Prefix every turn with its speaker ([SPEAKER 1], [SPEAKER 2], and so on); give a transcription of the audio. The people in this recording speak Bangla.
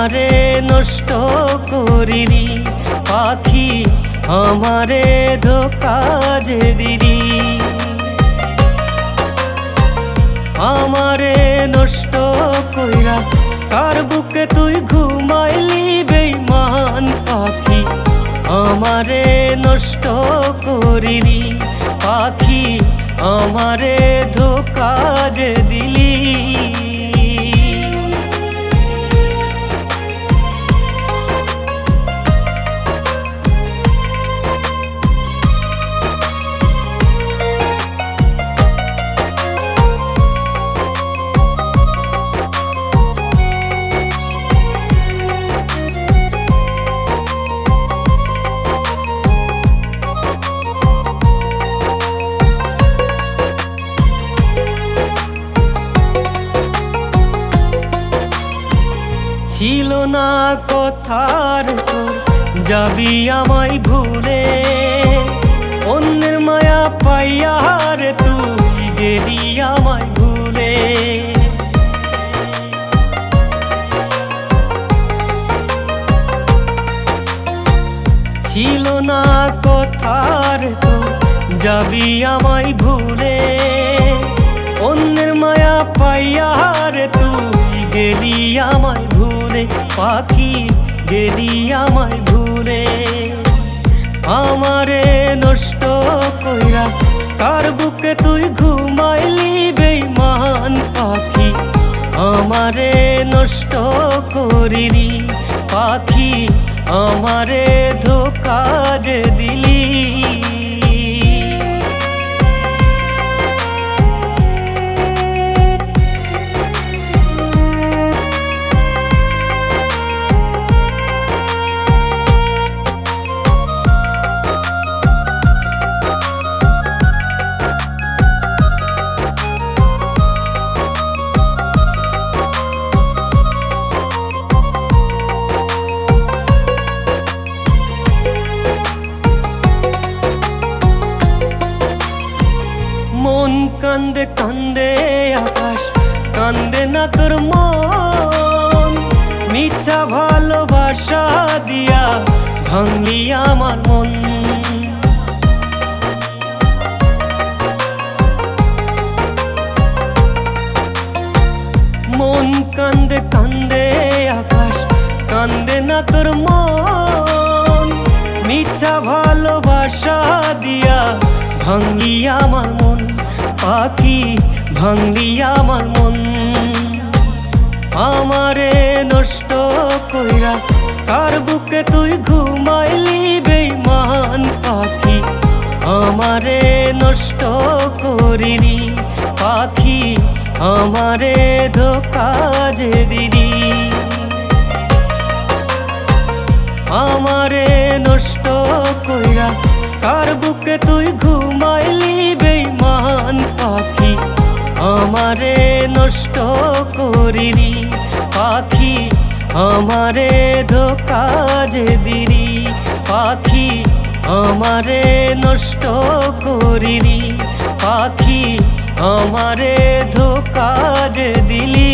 [SPEAKER 1] আমারে নষ্ট করিলি পাখি, আমারে ধোকা যে দিলি। আমারে নষ্ট কইরা কার বুকে তুই ঘুমাইলি বেঈমান পাখি, আমারে নষ্ট করিলি পাখি, আমারে ধোকা যে দিলি। ছিল না কথার তোর যাবি আমায় ভুলে, অন্যের মায়া পাইয়া রে তুই গেলি আমায় ভুলে। ছিল না কথার তোর যাবি আমায় ভুলে, অন্যের মায়া পাইয়া রে তুই গেলি আমায় ভুলে পাখি, গেলি আমায় ভুলে। আমারে নষ্ট কইরা কার বুকে তুই ঘুমাইলি বেঈমান পাখি, আমারে নষ্ট করিলি পাখি, আমারে ধোকা যে দিলি। মন কান্দে কান্দে আকাশ, কান্দে না তোর মন, মিথ্যা ভালোবাসা দিয়া ভাঙলি আমার মন। মন কান্দে কান্দে আকাশ, কান্দে না তোর মন, মিথ্যা ভালোবাসা দিয়া ভাঙলি আমার মন পাখি, ভাঙলি আমার মন। আমারে নষ্ট কইরা কার বুকে তুই ঘুমাইলি বেঈমান পাখি, আমারে নষ্ট করিলি পাখি, আমারে ধোকা যে দিলি। আমারে নষ্ট কইরা কার বুকে তুই ঘুমাইলি বেঈমান পাখি, আমারে নষ্ট করিলি পাখি, আমারে ধোকা যে দিলি পাখি, আমারে নষ্ট করিলি পাখি, আমারে ধোকা যে দিলি।